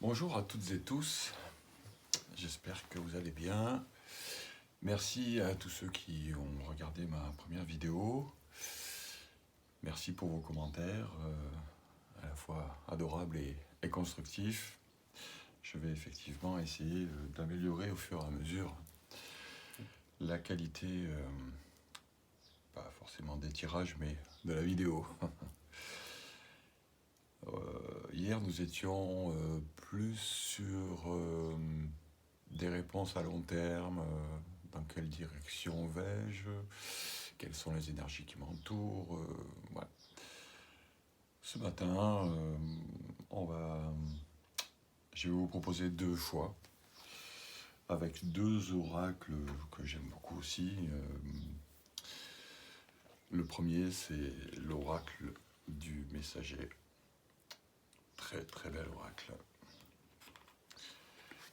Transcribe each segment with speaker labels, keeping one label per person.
Speaker 1: Bonjour à toutes et tous, j'espère que vous allez bien. Merci à tous ceux qui ont regardé ma première vidéo. Merci pour vos commentaires, à la fois adorables et constructifs. Je vais effectivement essayer d'améliorer au fur et à mesure la qualité, pas forcément des tirages, mais de la vidéo. Hier, nous étions plus sur des réponses à long terme, dans quelle direction vais-je, quelles sont les énergies qui m'entourent. Voilà. Ce matin, je vais vous proposer deux choix, avec deux oracles que j'aime beaucoup aussi. Le premier, c'est l'oracle du messager. Très très bel oracle.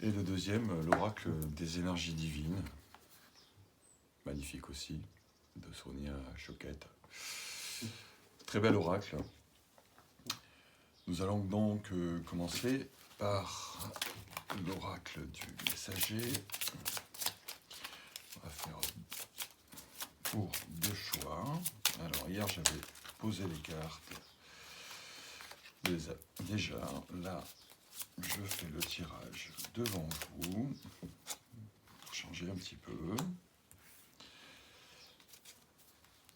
Speaker 1: Et le deuxième, l'oracle des énergies divines. Magnifique aussi, de Sonia Choquette. Très bel oracle. Nous allons donc commencer par l'oracle du messager. On va faire pour deux choix. Alors hier j'avais posé les cartes. Déjà là je fais le tirage devant vous pour changer un petit peu.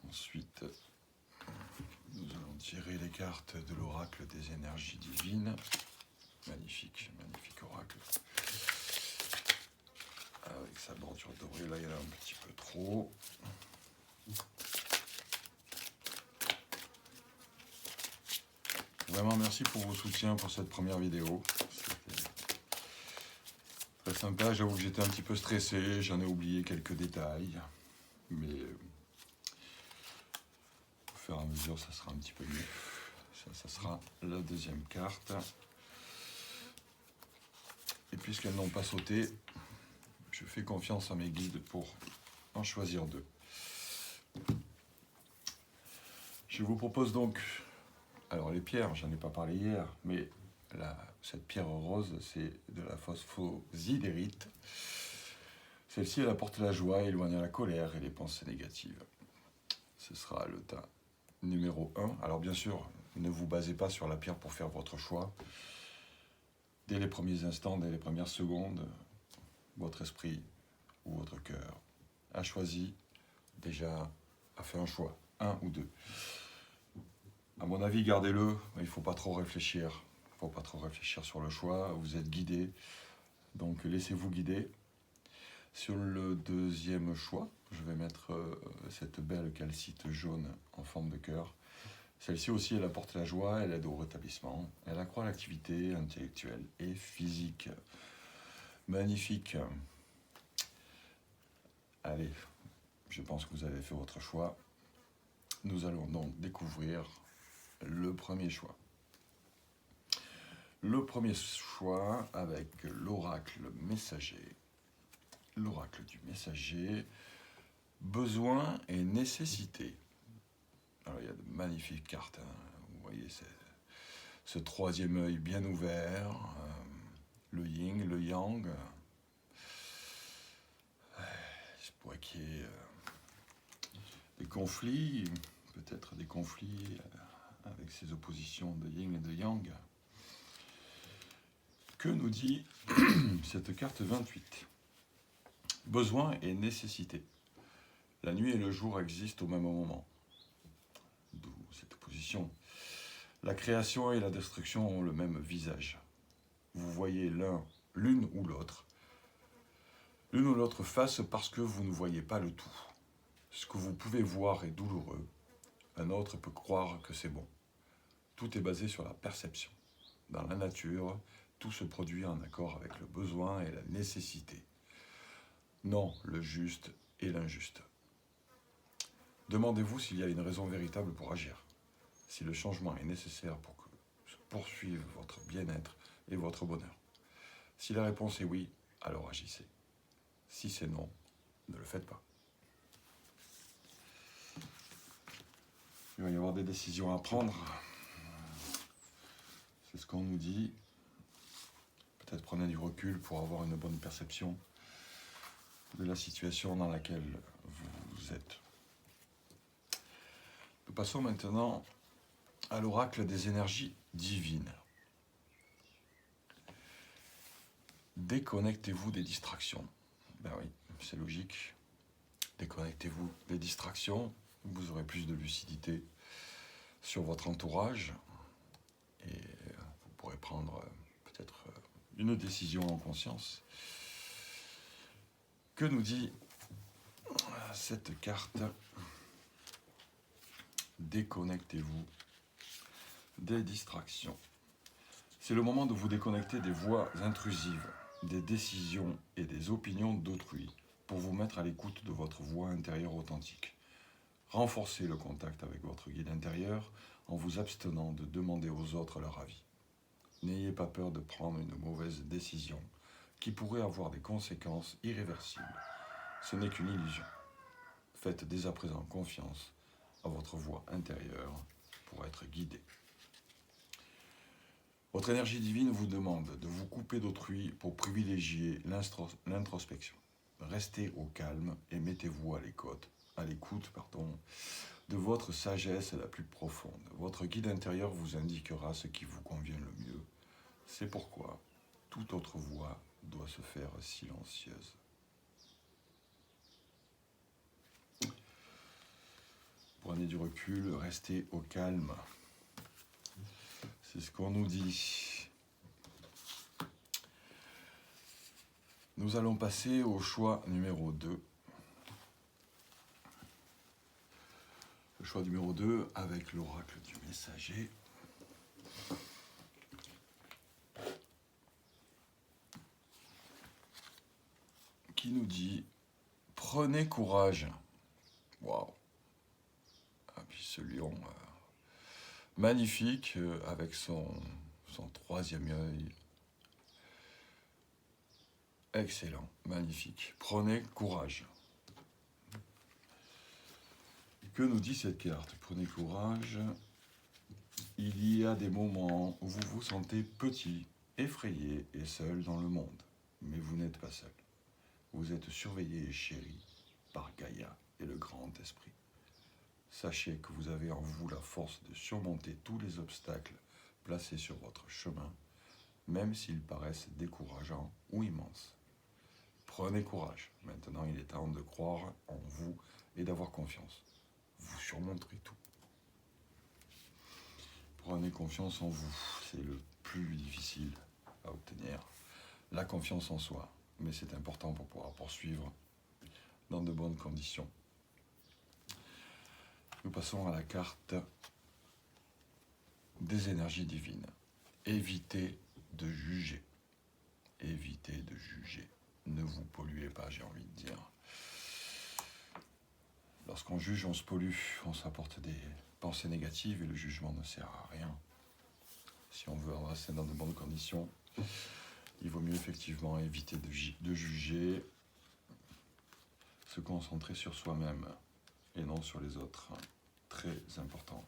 Speaker 1: Ensuite nous allons tirer les cartes de l'oracle des énergies divines. Magnifique, magnifique oracle. Avec sa bordure dorée, là il y en a un petit peu trop. Vraiment merci pour vos soutiens pour cette première vidéo. C'était très sympa, j'avoue que j'étais un petit peu stressé, j'en ai oublié quelques détails. Mais au fur et à mesure ça sera un petit peu mieux. Ça sera la deuxième carte. Et puisqu'elles n'ont pas sauté, je fais confiance à mes guides pour en choisir deux. Je vous propose donc, alors les pierres, j'en ai pas parlé hier, mais cette pierre rose, c'est de la phosphosidérite. Celle-ci, elle apporte la joie, éloigne la colère et les pensées négatives. Ce sera le tas numéro 1. Alors bien sûr, ne vous basez pas sur la pierre pour faire votre choix. Dès les premiers instants, dès les premières secondes, votre esprit ou votre cœur a choisi, déjà a fait un choix, un ou deux. À mon avis, gardez-le, il ne faut pas trop réfléchir. Il ne faut pas trop réfléchir sur le choix, vous êtes guidé, donc laissez-vous guider. Sur le deuxième choix, je vais mettre cette belle calcite jaune en forme de cœur. Celle-ci aussi, elle apporte la joie, elle aide au rétablissement, elle accroît l'activité intellectuelle et physique. Magnifique. Allez, je pense que vous avez fait votre choix. Nous allons donc découvrir le premier choix. Le premier choix avec l'oracle messager. L'oracle du messager, besoin et nécessité. Alors il y a de magnifiques cartes, hein. Vous voyez ce troisième œil bien ouvert, le yin, le yang. Je pourrais qu'il y ait des conflits, peut-être des conflits avec ces oppositions de yin et de yang. Que nous dit cette carte 28 ? Besoin et nécessité. La nuit et le jour existent au même moment. D'où cette opposition. La création et la destruction ont le même visage. Vous voyez l'une ou l'autre face parce que vous ne voyez pas le tout. Ce que vous pouvez voir est douloureux. Un autre peut croire que c'est bon. Tout est basé sur la perception. Dans la nature, tout se produit en accord avec le besoin et la nécessité. Non, le juste et l'injuste. Demandez-vous s'il y a une raison véritable pour agir, si le changement est nécessaire pour que se poursuive votre bien-être et votre bonheur. Si la réponse est oui, alors agissez. Si c'est non, ne le faites pas. Il va y avoir des décisions à prendre. C'est ce qu'on nous dit. Peut-être prenez du recul pour avoir une bonne perception de la situation dans laquelle vous êtes. Nous passons maintenant à l'oracle des énergies divines. Déconnectez-vous des distractions. Ben oui, c'est logique. Déconnectez-vous des distractions, vous aurez plus de lucidité sur votre entourage et vous pourrez prendre peut-être une décision en conscience. Que nous dit cette carte? Déconnectez-vous des distractions. C'est le moment de vous déconnecter des voix intrusives, des décisions et des opinions d'autrui pour vous mettre à l'écoute de votre voix intérieure authentique. Renforcez le contact avec votre guide intérieur en vous abstenant de demander aux autres leur avis. N'ayez pas peur de prendre une mauvaise décision qui pourrait avoir des conséquences irréversibles. Ce n'est qu'une illusion. Faites dès à présent confiance à votre voix intérieure pour être guidé. Votre énergie divine vous demande de vous couper d'autrui pour privilégier l'introspection. Restez au calme et mettez-vous à l'écoute de votre sagesse la plus profonde. Votre guide intérieur vous indiquera ce qui vous convient le mieux. C'est pourquoi toute autre voix doit se faire silencieuse. Prenez du recul, restez au calme. C'est ce qu'on nous dit. Nous allons passer au choix numéro 2. Le choix numéro 2 avec l'oracle du messager. Qui nous dit « Prenez courage ». Waouh. Et puis ce lion magnifique avec son troisième œil. Excellent, magnifique. Prenez courage. Que nous dit cette carte? Prenez courage. Il y a des moments où vous vous sentez petit, effrayé et seul dans le monde. Mais vous n'êtes pas seul. Vous êtes surveillé et chéri par Gaïa et le grand esprit. Sachez que vous avez en vous la force de surmonter tous les obstacles placés sur votre chemin, même s'ils paraissent décourageants ou immenses. Prenez courage. Maintenant, il est temps de croire en vous et d'avoir confiance. Vous surmonterez tout. Prenez confiance en vous. C'est le plus difficile à obtenir. La confiance en soi. Mais c'est important pour pouvoir poursuivre dans de bonnes conditions. Nous passons à la carte des énergies divines. Évitez de juger. Évitez de juger. Ne vous polluez pas, j'ai envie de dire. Lorsqu'on juge, on se pollue, on s'apporte des pensées négatives et le jugement ne sert à rien. Si on veut rester dans de bonnes conditions, il vaut mieux effectivement éviter de juger, se concentrer sur soi-même et non sur les autres. Très important.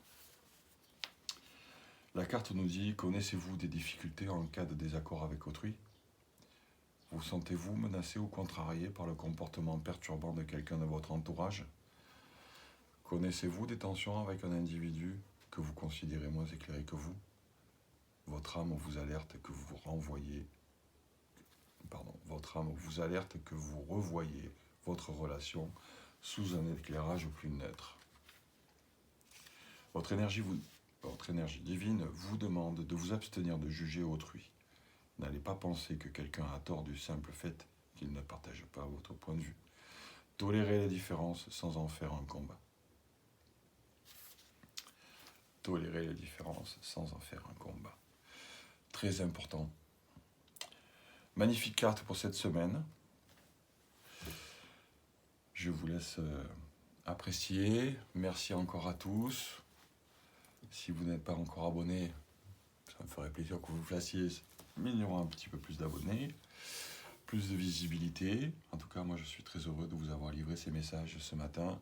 Speaker 1: La carte nous dit, connaissez-vous des difficultés en cas de désaccord avec autrui? Vous sentez-vous menacé ou contrarié par le comportement perturbant de quelqu'un de votre entourage? Connaissez-vous des tensions avec un individu que vous considérez moins éclairé que vous? Votre âme vous alerte que vous revoyez votre relation sous un éclairage plus neutre. Votre énergie divine vous demande de vous abstenir de juger autrui. N'allez pas penser que quelqu'un a tort du simple fait qu'il ne partage pas votre point de vue. Tolérez les différences sans en faire un combat. Tolérez les différences sans en faire un combat. Très important. Magnifique carte pour cette semaine. Je vous laisse apprécier. Merci encore à tous. Si vous n'êtes pas encore abonné, ça me ferait plaisir que vous le fassiez. Mais il y aura un petit peu plus d'abonnés, plus de visibilité. En tout cas, moi, je suis très heureux de vous avoir livré ces messages ce matin,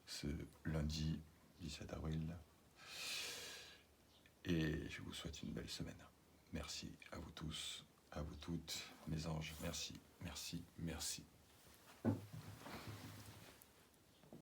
Speaker 1: ce lundi 17 avril. Et je vous souhaite une belle semaine. Merci à vous tous, à vous tous. toutes, mes anges. Merci, merci, merci.